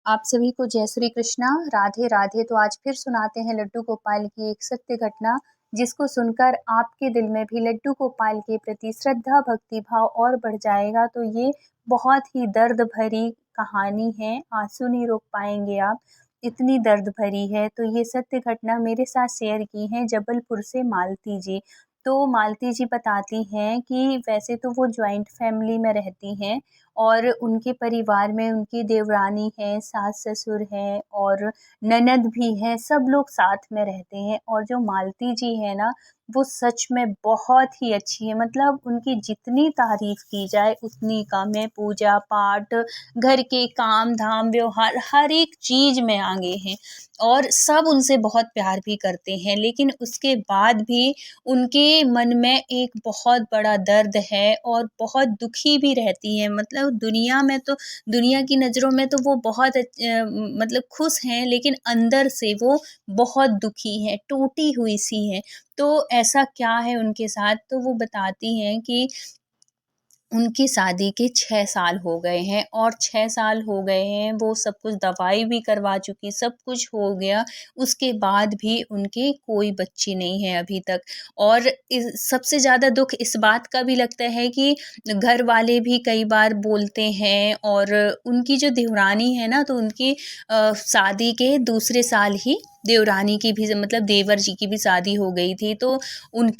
आप सभी को जय श्री कृष्णा, राधे राधे। तो आज फिर सुनाते हैं लड्डू गोपाल की एक सत्य घटना, जिसको सुनकर आपके दिल में भी लड्डू गोपाल के प्रति श्रद्धा भक्ति भाव और बढ़ जाएगा। तो ये बहुत ही दर्द भरी कहानी है, आंसू नहीं रोक पाएंगे आप, इतनी दर्द भरी है। तो ये सत्य घटना मेरे साथ शेयर की है जबलपुर से मालती जी। तो मालती जी बताती हैं कि वैसे तो वो जॉइंट फैमिली में रहती हैं और उनके परिवार में उनकी देवरानी है, सास-ससुर हैं और ननद भी हैं, सब लोग साथ में रहते हैं। और जो मालती जी है ना, वो सच में बहुत ही अच्छी है, मतलब उनकी जितनी तारीफ़ की जाए उतनी कम है। पूजा-पाठ, घर के काम-धाम, व्यवहार, हर एक चीज़ में आगे हैं और सब उनसे बहुत प्यार भी करते हैं। लेकिन उसके बाद भी उनके मन में एक बहुत बड़ा दर्द है और बहुत दुखी भी रहती हैं। मतलब दुनिया की नज़रों में तो वो बहुत मतलब खुश हैं, लेकिन अंदर से वो बहुत दुखी हैं, टूटी हुई सी हैं। तो ऐसा क्या है उनके साथ, तो वो बताती हैं कि उनकी शादी के 6 साल हो गए हैं और 6 साल हो गए हैं, वो सब कुछ दवाई भी करवा चुकी, सब कुछ हो गया, उसके बाद भी उनके कोई बच्चे नहीं हैं अभी तक। और इस सबसे ज़्यादा दुःख इस बात का भी लगता है कि घर वाले भी कई बार बोलते हैं और उनकी जो देवरानी है ना, तो उनकी शादी के दूसरे साल ही देवरानी की भी मतलब देवर जी की भी शादी हो गई थी, तो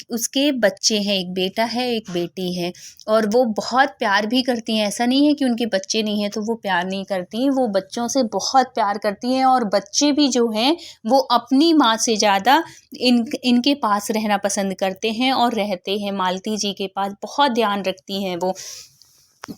उसके बच्चे हैं, एक बेटा है, एक बेटी है। और वो बहुत प्यार भी करती हैं, ऐसा नहीं है कि उनके बच्चे नहीं हैं तो वो प्यार नहीं करती हैं, वो बच्चों से बहुत प्यार करती हैं और बच्चे भी जो हैं वो अपनी माँ से ज़्यादा इनके पास रहना पसंद करते हैं और रहते हैं मालती जी के पास, बहुत ध्यान रखती हैं वो।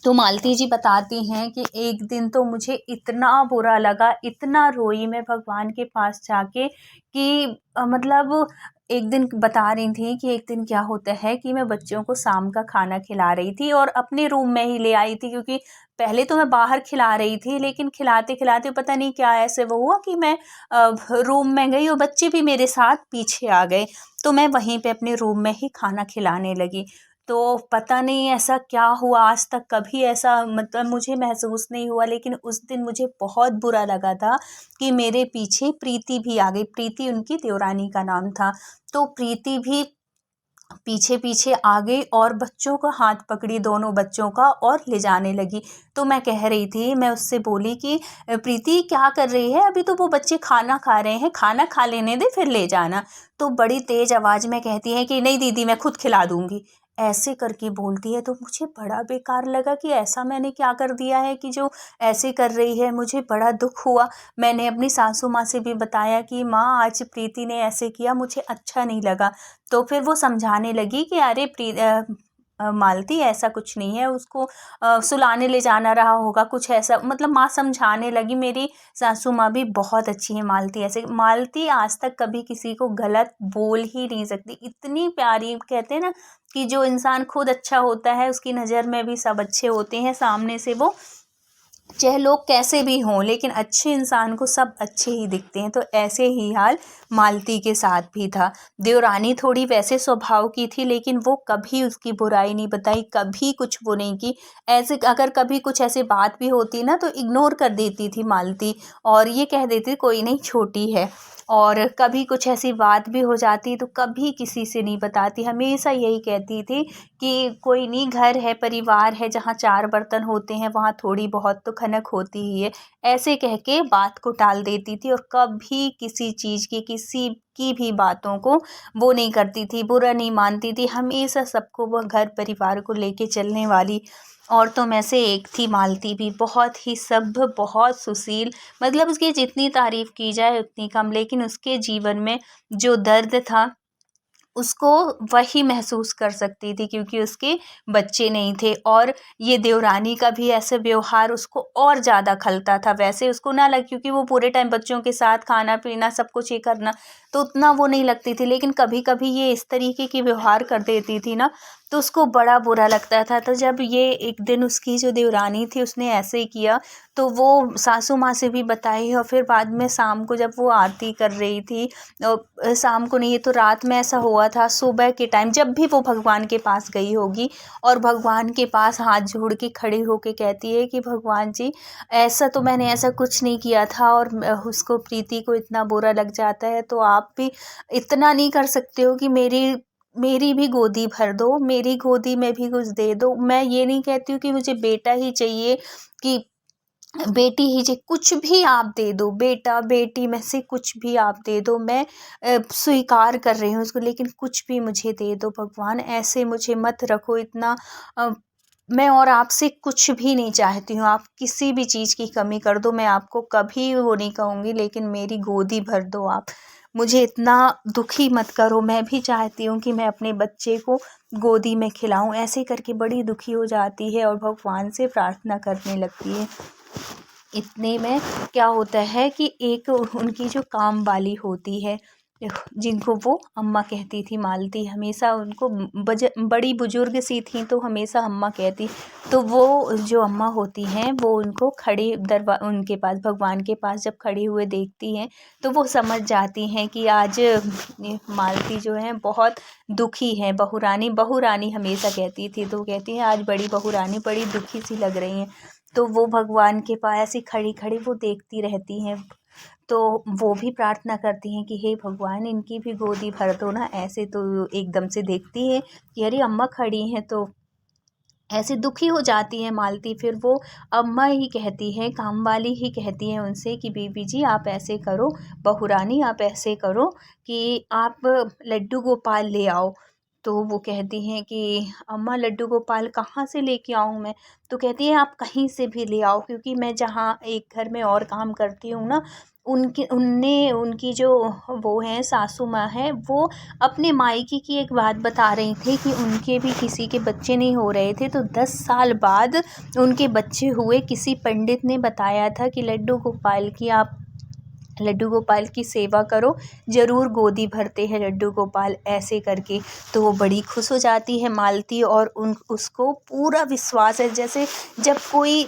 तो मालती जी बताती हैं कि एक दिन तो मुझे इतना बुरा लगा, इतना रोई मैं भगवान के पास जाके कि मतलब एक दिन बता रही थी कि एक दिन क्या होता है कि मैं बच्चों को शाम का खाना खिला रही थी और अपने रूम में ही ले आई थी, क्योंकि पहले तो मैं बाहर खिला रही थी, लेकिन खिलाते-खिलाते पता नहीं क्या ऐसे वो हुआ कि मैं रूम में गई और बच्चे भी मेरे साथ पीछे आ गए। तो मैं वहीं पे अपने रूम में ही खाना खिलाने लगी। तो पता नहीं ऐसा क्या हुआ, आज तक कभी ऐसा मतलब मुझे महसूस नहीं हुआ, लेकिन उस दिन मुझे बहुत बुरा लगा था कि मेरे पीछे प्रीति भी आ गई। प्रीति उनकी देवरानी का नाम था। तो प्रीति भी पीछे-पीछे आ गई और बच्चों का हाथ पकड़ी, दोनों बच्चों का, और ले जाने लगी। तो मैं कह रही थी, मैं उससे बोली कि प्रीति क्या कर रही है? अभी तो वो बच्चे खाना खा रहे हैं, खाना खा लेने दे फिर ले जाना। तो बड़ी तेज़ आवाज़ में कहती है कि नहीं दीदी, मैं खुद खिला दूँगी। ऐसे करके बोलती है। तो मुझे बड़ा बेकार लगा कि ऐसा मैंने क्या कर दिया है कि जो ऐसे कर रही है, मुझे बड़ा दुःख हुआ। मैंने अपनी सासू माँ से भी बताया कि माँ आज प्रीति ने ऐसे किया, मुझे अच्छा नहीं लगा। तो फिर वो समझाने लगी कि अरे मालती ऐसा कुछ नहीं है, उसको सुलाने ले जाना रहा होगा, कुछ ऐसा, मतलब माँ समझाने लगी। मेरी सासू माँ भी बहुत अच्छी है। मालती आज तक कभी किसी को गलत बोल ही नहीं सकती, इतनी प्यारी। कहते हैं ना कि जो इंसान खुद अच्छा होता है उसकी नज़र में भी सब अच्छे होते हैं, सामने से वो चाहे लोग कैसे भी हों, लेकिन अच्छे इंसान को सब अच्छे ही दिखते हैं। तो ऐसे ही हाल मालती के साथ भी था। देवरानी थोड़ी वैसे स्वभाव की थी, लेकिन वो कभी उसकी बुराई नहीं बताई, कभी कुछ वो नहीं की। ऐसे अगर कभी कुछ ऐसी बात भी होती ना तो इग्नोर कर देती थी मालती और ये कह देती कोई नहीं, छोटी है। और कभी कुछ ऐसी बात भी हो जाती तो कभी किसी से नहीं बताती, हमेशा यही कहती थी कि कोई नहीं, घर है, परिवार है, जहाँ 4 बर्तन होते हैं वहाँ थोड़ी बहुत तो खनक होती ही है। ऐसे कह के बात को टाल देती थी और कभी किसी चीज़ की, किसी की भी बातों को वो नहीं करती थी, बुरा नहीं मानती थी। हमेशा सबको वो घर परिवार को लेके चलने वाली औरतों में से एक थी मालती भी। बहुत ही सभ्य, बहुत सुशील, मतलब उसकी जितनी तारीफ़ की जाए उतनी कम। लेकिन उसके जीवन में जो दर्द था उसको वही महसूस कर सकती थी, क्योंकि उसके बच्चे नहीं थे। और ये देवरानी का भी ऐसे व्यवहार उसको और ज़्यादा खलता था। वैसे उसको ना लग, क्योंकि वो पूरे टाइम बच्चों के साथ खाना पीना सब कुछ ये करना, तो उतना वो नहीं लगती थी, लेकिन कभी कभी ये इस तरीके की व्यवहार कर देती थी ना, तो उसको बड़ा बुरा लगता था। तो जब ये एक दिन उसकी जो देवरानी थी उसने ऐसे ही किया, तो वो सासू माँ से भी बताई, और फिर बाद में शाम को जब वो आरती कर रही थी, शाम को नहीं, ये तो रात में ऐसा हुआ था, सुबह के टाइम जब भी वो भगवान के पास गई होगी और भगवान के पास हाथ जोड़ के खड़ी होके कहती है कि भगवान जी, ऐसा तो मैंने ऐसा कुछ नहीं किया था, और उसको प्रीति को इतना बुरा लग जाता है, तो आप भी इतना नहीं कर सकते हो कि मेरी मेरी भी गोदी भर दो, मेरी गोदी में भी कुछ दे दो। मैं ये नहीं कहती हूँ कि मुझे बेटा ही चाहिए कि बेटी ही चाहिए, कुछ भी आप दे दो, बेटा बेटी में से कुछ भी आप दे दो, मैं स्वीकार कर रही हूँ उसको, लेकिन कुछ भी मुझे दे दो भगवान, ऐसे मुझे मत रखो इतना। मैं और आपसे कुछ भी नहीं चाहती हूँ, आप किसी भी चीज़ की कमी कर दो, मैं आपको कभी वो नहीं कहूँगी, लेकिन मेरी गोदी भर दो आप, मुझे इतना दुखी मत करो। मैं भी चाहती हूँ कि मैं अपने बच्चे को गोदी में खिलाऊं। ऐसे करके बड़ी दुखी हो जाती है और भगवान से प्रार्थना करने लगती है। इतने में क्या होता है कि एक उनकी जो काम वाली होती है, जिनको वो अम्मा कहती थी, मालती, हमेशा उनको बड़ी बुजुर्ग सी थी तो हमेशा अम्मा कहती, तो वो जो अम्मा होती हैं वो उनको खड़े उनके पास, भगवान के पास जब खड़े हुए देखती हैं तो वो समझ जाती हैं कि आज मालती जो है बहुत दुखी है। बहू रानी हमेशा कहती थी, तो कहती है आज बड़ी बहू रानी बड़ी दुखी सी लग रही हैं। तो वो भगवान के पास ऐसी खड़ी खड़ी वो देखती रहती हैं, तो वो भी प्रार्थना करती हैं कि हे भगवान, इनकी भी गोदी भर दो ना। ऐसे तो एकदम से देखती है कि अरे अम्मा खड़ी हैं, तो ऐसे दुखी हो जाती है मालती। फिर वो अम्मा ही कहती है, काम वाली ही कहती है उनसे कि बीबी जी आप ऐसे करो, बहू रानी आप ऐसे करो कि आप लड्डू गोपाल ले आओ। तो वो कहती हैं कि अम्मा लड्डू गोपाल कहाँ से लेके आऊँ मैं? तो कहती है आप कहीं से भी ले आओ, क्योंकि मैं जहाँ एक घर में और काम करती हूँ ना, उनकी जो वो हैं सासू माँ हैं, वो अपने मायके की एक बात बता रही थी कि उनके भी किसी के बच्चे नहीं हो रहे थे, तो 10 साल बाद उनके बच्चे हुए। किसी पंडित ने बताया था कि लड्डू गोपाल की सेवा करो, ज़रूर गोदी भरते हैं लड्डू गोपाल, ऐसे करके। तो वो बड़ी खुश हो जाती है मालती, और उसको पूरा विश्वास है, जैसे जब कोई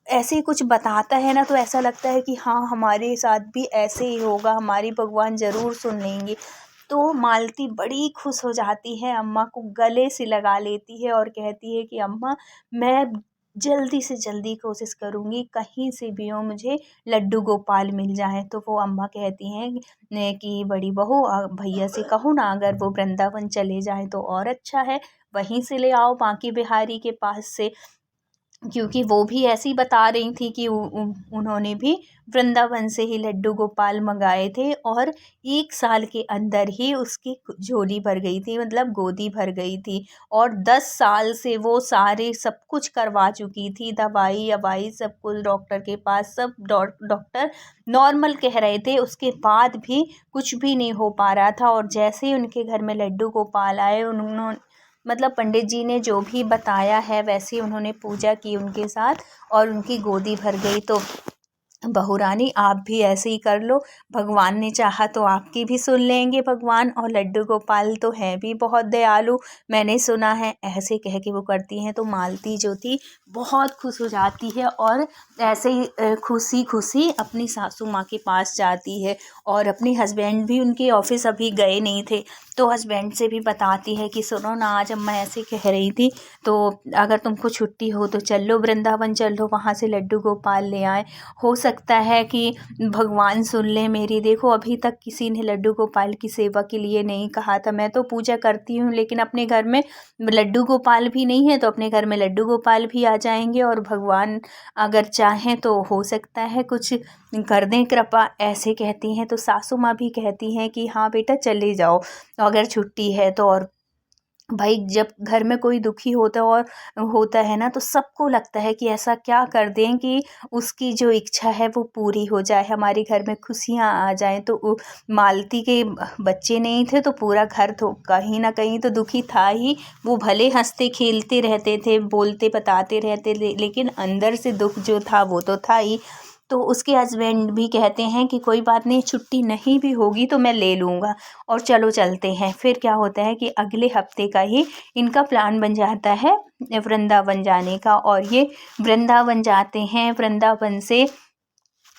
ऐसे कुछ बताता है ना, तो ऐसा लगता है कि हाँ हमारे साथ भी ऐसे ही होगा, हमारी भगवान ज़रूर सुन लेंगे। तो मालती बड़ी खुश हो जाती है, अम्मा को गले से लगा लेती है और कहती है कि अम्मा, मैं जल्दी से जल्दी कोशिश करूँगी, कहीं से भी हो मुझे लड्डू गोपाल मिल जाए। तो वो अम्मा कहती हैं कि बड़ी बहू भैया से कहो ना, अगर वो वृंदावन चले जाए तो और अच्छा है, वहीं से ले आओ बांके बिहारी के पास से। क्योंकि वो भी ऐसे ही बता रही थी कि उन्होंने भी वृंदावन से ही लड्डू गोपाल मंगाए थे, और 1 साल के अंदर ही उसकी झोली भर गई थी, मतलब गोदी भर गई थी। और 10 साल से वो सारे सब कुछ करवा चुकी थी, दवाई अवाई सब कुछ, डॉक्टर के पास सब डॉक्टर नॉर्मल कह रहे थे, उसके बाद भी कुछ भी नहीं हो पा रहा था। और जैसे ही उनके घर में लड्डू गोपाल आए, उन्होंने, मतलब पंडित जी ने जो भी बताया है वैसे ही उन्होंने पूजा की उनके साथ, और उनकी गोदी भर गई। तो बहू रानी आप भी ऐसे ही कर लो, भगवान ने चाहा तो आपकी भी सुन लेंगे भगवान, और लड्डू गोपाल तो हैं भी बहुत दयालु, मैंने सुना है, ऐसे कह के वो करती हैं। तो मालती जो थी बहुत खुश हो जाती है, और ऐसे ही खुशी खुशी अपनी सासू माँ के पास जाती है। और अपने हस्बैंड भी, उनके ऑफिस अभी गए नहीं थे, तो हस्बैंड से भी बताती है कि सुनो ना, आज अम्मा ऐसे कह रही थी, तो अगर तुमको छुट्टी हो तो चलो वृंदावन, चलो वहाँ से लड्डू गोपाल ले आए, हो सकता है कि भगवान सुन ले मेरी। देखो अभी तक किसी ने लड्डू गोपाल की सेवा के लिए नहीं कहा था, मैं तो पूजा करती हूँ, लेकिन अपने घर में लड्डू गोपाल भी नहीं है, तो अपने घर में लड्डू गोपाल भी आ जाएंगे, और भगवान अगर चाहें तो हो सकता है कुछ कर दें कृपा, ऐसे कहती हैं। तो सासू माँ भी कहती हैं कि हाँ बेटा चले जाओ अगर छुट्टी है तो। और भाई जब घर में कोई दुखी होता है ना, तो सबको लगता है कि ऐसा क्या कर दें कि उसकी जो इच्छा है वो पूरी हो जाए, हमारे घर में खुशियाँ आ जाएं। तो मालती के बच्चे नहीं थे, तो पूरा घर तो कहीं ना कहीं तो दुखी था ही। वो भले हंसते खेलते रहते थे, बोलते बताते रहते, लेकिन अंदर से दुख जो था वो तो था ही। तो उसके हस्बैंड भी कहते हैं कि कोई बात नहीं, छुट्टी नहीं भी होगी तो मैं ले लूँगा और चलो चलते हैं। फिर क्या होता है कि अगले हफ्ते का ही इनका प्लान बन जाता है वृंदावन जाने का, और ये वृंदावन जाते हैं। वृंदावन से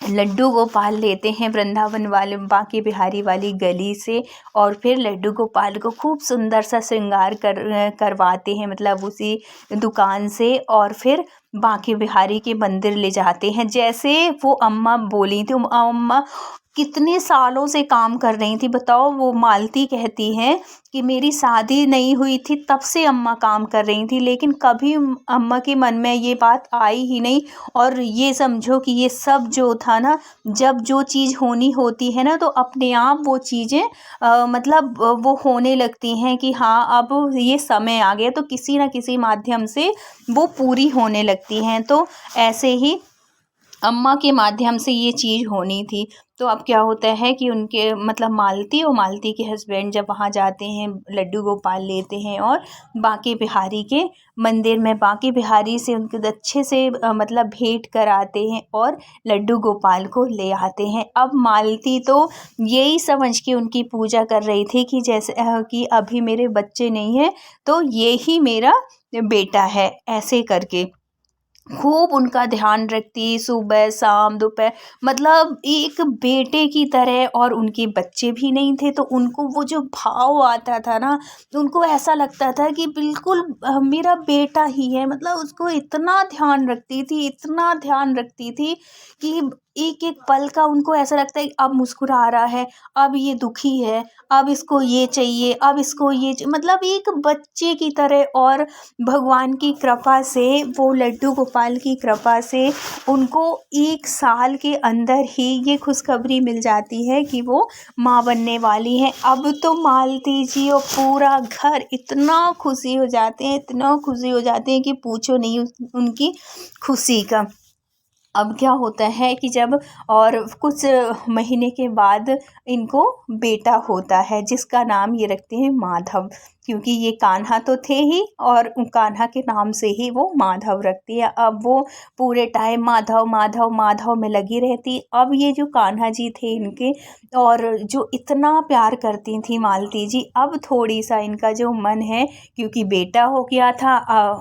लड्डू गोपाल लेते हैं वृंदावन वाले बांके बिहारी वाली गली से, और फिर लड्डू गोपाल को खूब सुंदर सा श्रृंगार करवाते हैं, मतलब उसी दुकान से, और फिर बांके बिहारी के मंदिर ले जाते हैं। जैसे वो अम्मा बोली थी, अम्मा कितने सालों से काम कर रही थी, बताओ। वो मालती कहती हैं कि मेरी शादी नहीं हुई थी तब से अम्मा काम कर रही थी, लेकिन कभी अम्मा के मन में ये बात आई ही नहीं। और ये समझो कि ये सब जो था ना, जब जो चीज़ होनी होती है ना, तो अपने आप वो चीज़ें मतलब वो होने लगती हैं कि हाँ अब ये समय आ गया, तो किसी ना किसी माध्यम से वो पूरी होने लगती हैं। तो ऐसे ही अम्मा के माध्यम से ये चीज़ होनी थी। तो अब क्या होता है कि उनके मतलब मालती और मालती के हस्बैंड जब वहाँ जाते हैं, लड्डू गोपाल लेते हैं और बांके बिहारी के मंदिर में बांके बिहारी से उनके अच्छे से मतलब भेंट कराते हैं और लड्डू गोपाल को ले आते हैं। अब मालती तो यही समझ के उनकी पूजा कर रही थी कि जैसे कि अभी मेरे बच्चे नहीं हैं, तो ये ही मेरा बेटा है, ऐसे करके खूब उनका ध्यान रखती, सुबह शाम दोपहर, मतलब एक बेटे की तरह। और उनके बच्चे भी नहीं थे, तो उनको वो जो भाव आता था ना, तो उनको ऐसा लगता था कि बिल्कुल मेरा बेटा ही है। मतलब उसको इतना ध्यान रखती थी, इतना ध्यान रखती थी कि एक एक पल का उनको ऐसा लगता है कि अब मुस्कुरा रहा है, अब ये दुखी है, अब इसको ये चाहिए, अब इसको ये मतलब एक बच्चे की तरह। और भगवान की कृपा से, वो लड्डू गोपाल की कृपा से उनको 1 साल के अंदर ही ये खुशखबरी मिल जाती है कि वो माँ बनने वाली हैं। अब तो मालती जी और पूरा घर इतना खुशी हो जाते हैं, इतना खुशी हो जाते हैं कि पूछो नहीं उनकी खुशी का। अब क्या होता है कि जब और कुछ महीने के बाद इनको बेटा होता है, जिसका नाम ये रखते हैं माधव, क्योंकि ये कान्हा तो थे ही, और कान्हा के नाम से ही वो माधव रखती है। अब वो पूरे टाइम माधव माधव माधव में लगी रहती। अब ये जो कान्हा जी थे इनके, और जो इतना प्यार करती थी मालती जी, अब थोड़ी सा इनका जो मन है, क्योंकि बेटा हो गया था,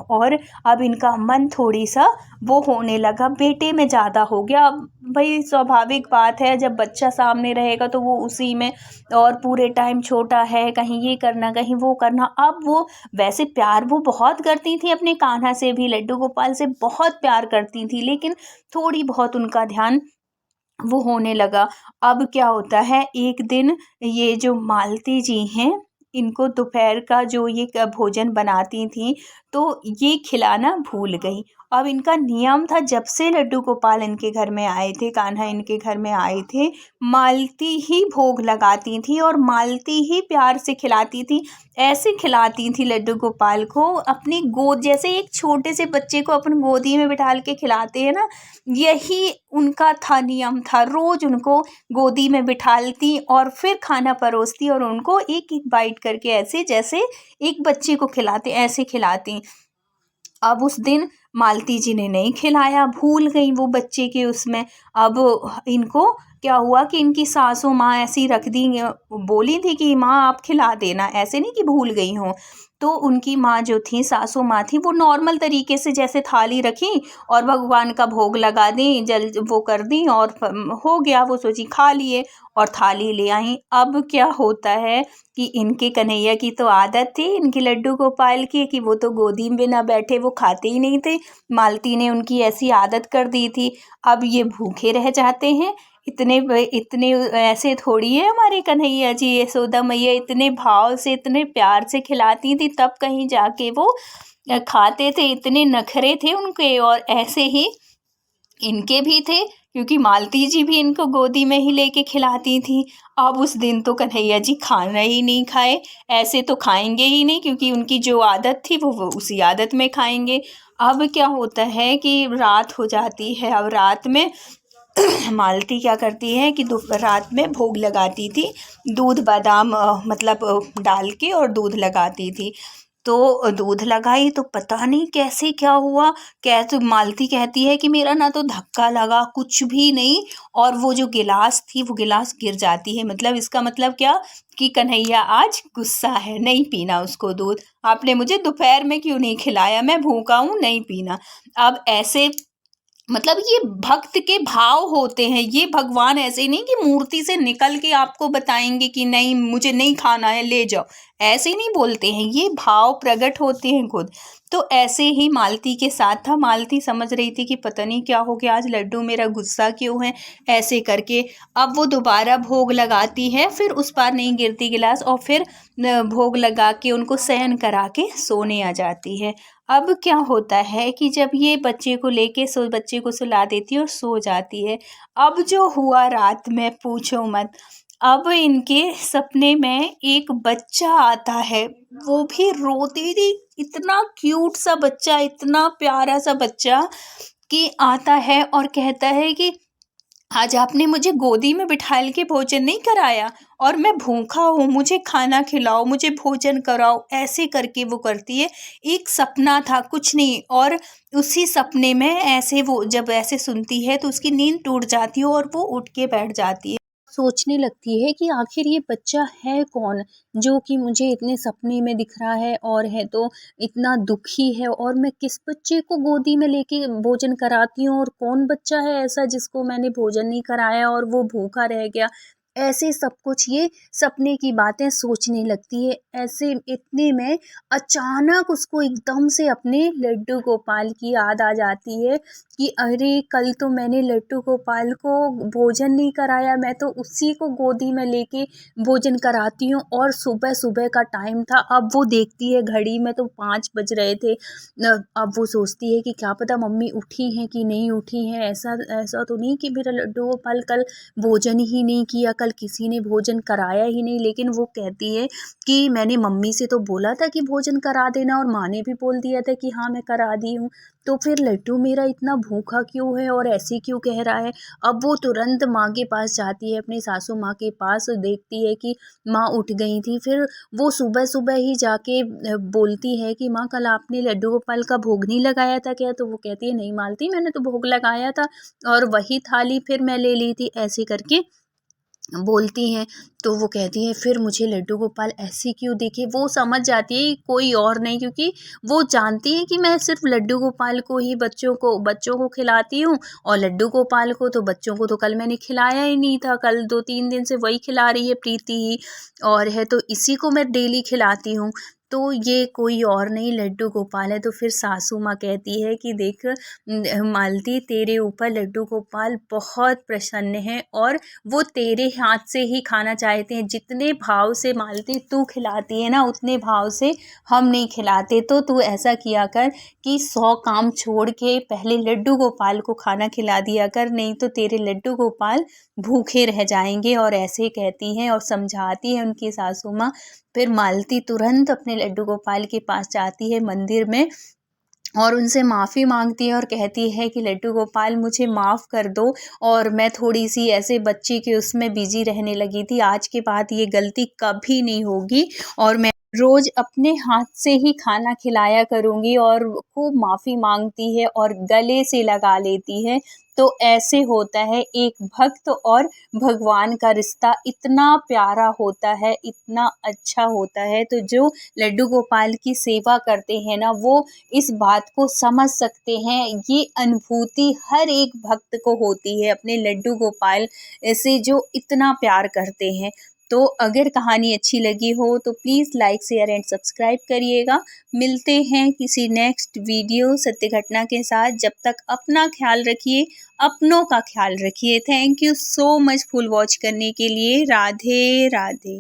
और अब इनका मन थोड़ी सा वो होने लगा, बेटे में ज़्यादा हो गया। अब भाई स्वाभाविक बात है, जब बच्चा सामने रहेगा तो वो उसी में, और पूरे टाइम छोटा है, कहीं ये करना कहीं वो करना। अब वो वैसे प्यार वो बहुत करती थी अपने कान्हा से भी, लड्डू गोपाल से बहुत प्यार करती थी, लेकिन थोड़ी बहुत उनका ध्यान वो होने लगा। अब क्या होता है, एक दिन ये जो मालती जी हैं, इनको दोपहर का जो ये भोजन बनाती थी, तो ये खिलाना भूल गई। अब इनका नियम था, जब से लड्डू गोपाल इनके घर में आए थे, कान्हा इनके घर में आए थे, मालती ही भोग लगाती थी और मालती ही प्यार से खिलाती थी। ऐसे खिलाती थी लड्डू गोपाल को अपनी गोद, जैसे एक छोटे से बच्चे को अपन गोदी में बिठाल के खिलाते हैं ना, यही उनका था नियम था। रोज उनको गोदी में बिठालती और फिर खाना परोसती, और उनको एक एक बाइट करके ऐसे जैसे एक बच्चे को खिलाते ऐसे खिलाती। अब उस दिन मालती जी ने नहीं खिलाया, भूल गई वो बच्चे के उसमें। अब इनको क्या हुआ कि इनकी सासू माँ ऐसी रख दी, बोली थी कि माँ आप खिला देना, ऐसे नहीं कि भूल गई हो। तो उनकी माँ जो थी, सासू माँ थी, वो नॉर्मल तरीके से जैसे थाली रखी और भगवान का भोग लगा दी, जल वो कर दी, और हो गया। वो सोची खा लिए और थाली ले आई। अब क्या होता है कि इनके कन्हैया की तो आदत थी, इनके लड्डू गोपाल की, कि वो तो गोदी में ना बैठे वो खाते ही नहीं थे। मालती ने उनकी ऐसी आदत कर दी थी। अब ये भूखे रह जाते हैं। इतने इतने ऐसे थोड़ी है हमारे कन्हैया जी, यशोदा मैया इतने भाव से इतने प्यार से खिलाती थी, तब कहीं जाके वो खाते थे। इतने नखरे थे उनके, और ऐसे ही इनके भी थे, क्योंकि मालती जी भी इनको गोदी में ही लेके खिलाती थी। अब उस दिन तो कन्हैया जी खाना ही नहीं खाए, ऐसे तो खाएंगे ही नहीं, क्योंकि उनकी जो आदत थी वो उसी आदत में खाएंगे। अब क्या होता है कि रात हो जाती है। अब रात में मालती क्या करती है कि रात में भोग लगाती थी, दूध बादाम मतलब डाल के और दूध लगाती थी। तो दूध लगाई तो पता नहीं कैसे क्या हुआ, कैसे मालती कहती है कि मेरा ना तो धक्का लगा, कुछ भी नहीं, और वो जो गिलास थी वो गिलास गिर जाती है। मतलब इसका मतलब क्या कि कन्हैया आज गुस्सा है, नहीं पीना उसको दूध, आपने मुझे दोपहर में क्यों नहीं खिलाया, मैं भूखा हूँ, नहीं पीना। अब ऐसे मतलब ये भक्त के भाव होते हैं, ये भगवान ऐसे नहीं कि मूर्ति से निकल के आपको बताएंगे कि नहीं मुझे नहीं खाना है ले जाओ, ऐसे नहीं बोलते हैं, ये भाव प्रकट होते हैं खुद। तो ऐसे ही मालती के साथ था, मालती समझ रही थी कि पता नहीं क्या हो गया आज, लड्डू मेरा गुस्सा क्यों है, ऐसे करके अब वो दोबारा भोग लगाती है, फिर उस पार नहीं गिरती गिलास, और फिर भोग लगा के उनको शयन करा के सोने आ जाती है। अब क्या होता है कि जब ये बच्चे को सुला देती है और सो जाती है। अब जो हुआ रात में पूछो मत। अब इनके सपने में एक बच्चा आता है, वो भी रोती थी, इतना क्यूट सा बच्चा, इतना प्यारा सा बच्चा कि आता है और कहता है कि आज आपने मुझे गोदी में बिठाल के भोजन नहीं कराया और मैं भूखा हूँ, मुझे खाना खिलाओ, मुझे भोजन कराओ, ऐसे करके वो करती है। एक सपना था, कुछ नहीं, और उसी सपने में ऐसे वो जब ऐसे सुनती है तो उसकी नींद टूट जाती है और वो उठ के बैठ जाती है, सोचने लगती है कि आखिर ये बच्चा है कौन जो कि मुझे इतने सपने में दिख रहा है और है तो इतना दुखी है, और मैं किस बच्चे को गोदी में लेके भोजन कराती हूँ और कौन बच्चा है ऐसा जिसको मैंने भोजन नहीं कराया और वो भूखा रह गया। ऐसे सब कुछ ये सपने की बातें सोचने लगती है। ऐसे इतने में अचानक उसको एकदम से अपने लड्डू गोपाल की याद आ जाती है कि अरे कल तो मैंने लड्डू गोपाल को भोजन नहीं कराया, मैं तो उसी को गोदी में लेके भोजन कराती हूँ, और सुबह सुबह का टाइम था। अब वो देखती है घड़ी में तो 5 बज रहे थे। अब वो सोचती है कि क्या पता मम्मी उठी हैं कि नहीं उठी हैं, ऐसा ऐसा तो नहीं कि मेरा लड्डू गोपाल कल भोजन ही नहीं किया, कल किसी ने भोजन कराया ही नहीं। लेकिन वो कहती है कि मैंने मम्मी से तो बोला था कि भोजन करा देना, और माँ ने भी बोल दिया था कि हाँ मैं करा दी हूँ, तो फिर लड्डू मेरा इतना भूखा क्यों है और ऐसे क्यों कह रहा है। अब वो तुरंत माँ के पास जाती है, अपनी सासू माँ के पास, देखती है कि माँ उठ गई थी। फिर वो सुबह सुबह ही जाके बोलती है कि माँ कल आपने लड्डू गोपाल का भोग नहीं लगाया था क्या? तो वो कहती है नहीं मालती, मैंने तो भोग लगाया था और वही थाली फिर मैं ले ली थी, ऐसे करके बोलती हैं। तो वो कहती हैं फिर मुझे लड्डू गोपाल ऐसे क्यों दिखे। वो समझ जाती है कोई और नहीं, क्योंकि वो जानती है कि मैं सिर्फ लड्डू गोपाल को ही बच्चों को खिलाती हूँ, और लड्डू गोपाल को तो बच्चों को तो कल मैंने खिलाया ही नहीं था, कल 2-3 दिन से वही खिला रही है प्रीति ही, और है तो इसी को मैं डेली खिलाती हूँ, तो ये कोई और नहीं लड्डू गोपाल है। तो फिर सासू माँ कहती है कि देख मालती, तेरे ऊपर लड्डू गोपाल बहुत प्रसन्न है और वो तेरे हाथ से ही खाना चाहते हैं। जितने भाव से मालती तू खिलाती है ना, उतने भाव से हम नहीं खिलाते। तो तू ऐसा किया कर कि 100 काम छोड़ के पहले लड्डू गोपाल को खाना खिला दिया कर, नहीं तो तेरे लड्डू गोपाल भूखे रह जाएंगे। और ऐसे कहती हैं और समझाती है उनकी सासू माँ। फिर मालती तुरंत अपने लड्डू गोपाल के पास जाती है मंदिर में और उनसे माफ़ी मांगती है और कहती है कि लड्डू गोपाल मुझे माफ़ कर दो, और मैं थोड़ी सी ऐसे बच्चे के उसमें बिजी रहने लगी थी, आज के बाद ये गलती कभी नहीं होगी और मैं रोज़ अपने हाथ से ही खाना खिलाया करूँगी। और खूब माफ़ी मांगती है और गले से लगा लेती है। तो ऐसे होता है एक भक्त और भगवान का रिश्ता, इतना प्यारा होता है, इतना अच्छा होता है। तो जो लड्डू गोपाल की सेवा करते हैं ना, वो इस बात को समझ सकते हैं। ये अनुभूति हर एक भक्त को होती है अपने लड्डू गोपाल से जो इतना प्यार करते हैं। तो अगर कहानी अच्छी लगी हो तो please like share and subscribe करिएगा। मिलते हैं किसी नेक्स्ट वीडियो सत्य घटना के साथ। जब तक अपना ख्याल रखिए, अपनों का ख्याल रखिए। Thank you so much full watch करने के लिए। राधे राधे।